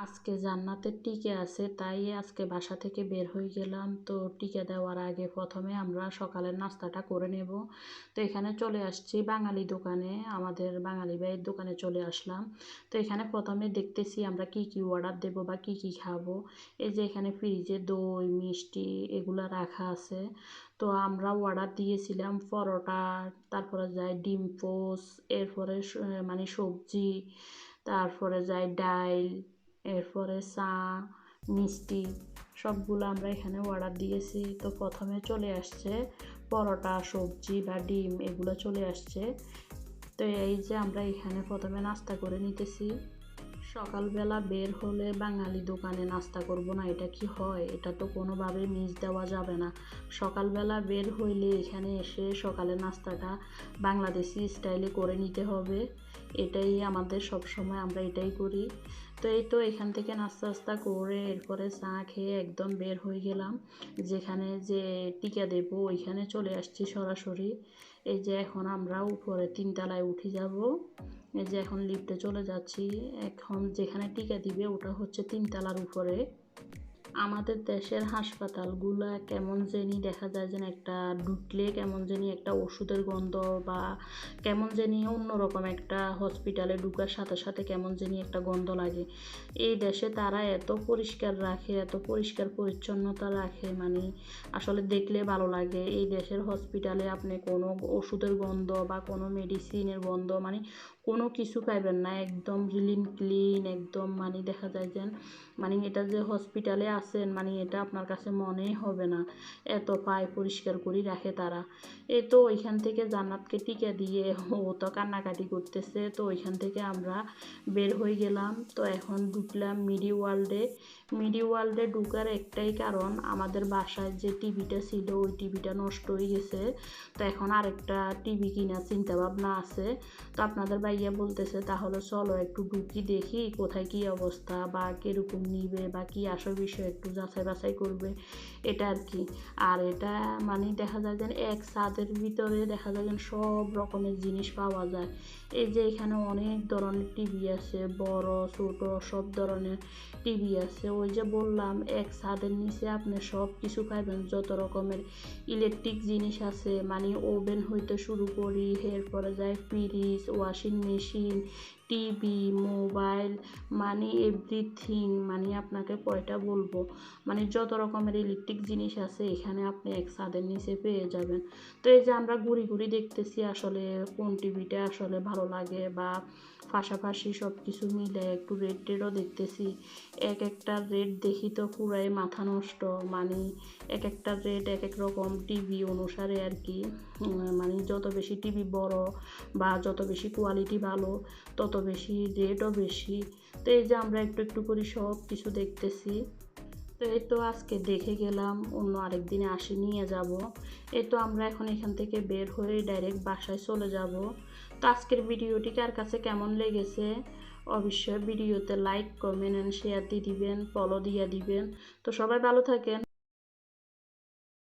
আজকে জান্নাতের টিকা আছে, তাই আজকে বাসা থেকে বের হয়ে গেলাম। তো টিকা দেওয়ার আগে প্রথমে আমরা সকালের নাস্তাটা করে নেব। তো এখানে চলে আসছি বাঙালি দোকানে, আমাদের বাঙালি ভাইয়ের দোকানে চলে আসলাম। তো এখানে প্রথমে দেখতেছি আমরা কি কি অর্ডার দেব বা কি কি খাবো। এই যে এখানে ফ্রিজে দই মিষ্টি এগুলো রাখা আছে। তো আমরা অর্ডার দিয়েছিলাম পরোটা, তারপরে যায় ডিম পোস্ট, এরপরে মানে সবজি, তারপরে যায় ডাল, এরপরে চা, মিষ্টি, সবগুলো আমরা এখানে অর্ডার দিয়েছি। তো প্রথমে চলে আসছে পরোটা, সবজি বা ডিম এগুলো চলে আসছে। তো এই যে আমরা এখানে প্রথমে নাস্তা করে নিতেছি। সকালবেলা বের হলে বাঙালি দোকানে নাস্তা করব না, এটা কি হয়? এটা তো কোনোভাবে মিস দেওয়া যাবে না। সকালবেলা বের হইলে এখানে এসে সকালের নাস্তাটা বাংলাদেশি স্টাইলে করে নিতে হবে। এটাই আমাদের সবসময় আমরা এটাই করি। তো এই তো এখান থেকে নাস্তা করে এরপরে চা খেয়ে একদম বের হয়ে গেলাম। যেখানে যে টিকা দেব ওইখানে চলে আসছি সরাসরি। এই যে এখন আমরা উপরে 3 তলায় উঠে যাব। এই যে এখন লিফটে চলে যাচ্ছি। এখন যেখানে টিকা দিবে ওটা হচ্ছে 3 তলার উপরে। আমাদের দেশের হাসপাতালগুলা কেমন জানি দেখা যায় যেন একটা ঢুকলে কেমন জানি একটা ওষুধের গন্ধ, বা কেমন জানি অন্যরকম একটা হসপিটালে ঢুকার সাথে সাথে কেমন জানি একটা গন্ধ লাগে। এই দেশে তারা এত পরিষ্কার রাখে, এত পরিষ্কার পরিচ্ছন্নতা রাখে, মানে আসলে দেখলে ভালো লাগে। এই দেশের হসপিটালে আপনি কোনো ওষুধের গন্ধ বা কোনো মেডিসিনের গন্ধ মানে কোনো কিছু পাইবেন না। একদম ক্লিন একদম, মানে দেখা যায় যে মানে এটা যে হসপিটালে আছেন মানে এটা আপনার কাছে মনেই হবে না, এত পায় পরিষ্কার করে রাখে তারা। এই তো ওইখান থেকে জান্নাতকে টিকা দিয়ে ও তো কান্নাকাটি করতেছে। তো ওইখান থেকে আমরা বের হয়ে গেলাম। তো এখন ঢুকলাম মিডি ওয়ার্ল্ডে ঢুকার একটাই কারণ, আমাদের বাসায় যে টিভিটা ছিল ওই টিভিটা নষ্ট হয়ে গেছে। তো এখন আরেকটা টিভি কিনার চিন্তা ভাবনা আছে। তো আপনাদের ভাইয়া বলতেছে তাহলে চলো একটু ঢুকি দেখি কোথায় কি অবস্থা বা কিরকম নিবে বা কি আসল বিষয় একটু যাচাই বাছাই করবে, এটা আর কি। আর এটা মানে দেখা যায় যে এক ছাদের ভিতরে দেখা যায় যে সব রকমের জিনিস পাওয়া যায়। এই যে এখানে অনেক ধরনের টিভি আছে, বড় ছোট সব ধরনের টিভি আছে। ওই যে বললাম এক ছাদের নিচে আপনি সব কিছু পাইবেন, যত রকমের ইলেকট্রিক জিনিস আছে, মানে ওভেন হইতে শুরু করি, এরপরে যায় fridge, washing machine, TV, mobile, মানে এভরিথিং, মানে আপনাকে কয়টা বলবো, মানে যত রকমের ইলেকট্রিক জিনিস আছে এখানে আপনি এক ছাদের নিচে পেয়ে যাবেন। তো এই যে আমরা ঘুরি দেখতেছি আসলে কোন টিভিটা আসলে ভালো লাগে, বা পাশাপাশি সব কিছু মিলে একটু রেটও দেখতেছি। এক একটা রেট দেখি তো পুরাই মাথা নষ্ট, মানে এক একটা রেট এক এক রকম টিভি অনুসারে আর কি। মানে যত বেশি টিভি বড় বা যত বেশি কোয়ালিটি ভালো তত বেশি রেটও বেশি। তো এই যে আমরা একটু একটু করে সব কিছু দেখতেছি। তো এই তো আজকে দেখে গেলাম, অন্য আরেক দিনে আসি নিয়ে যাব। এই তো আমরা এখন এখান থেকে বের হয়ে ডাইরেক্ট বাসায় চলে যাব। তো আজকের ভিডিওটি কার কাছে কেমন লেগেছে অবশ্যই ভিডিওতে লাইক কমেন্ট অ্যান্ড শেয়ার দিয়ে দিবেন, ফলো দিয়ে দিবেন। তো সবাই ভালো থাকেন।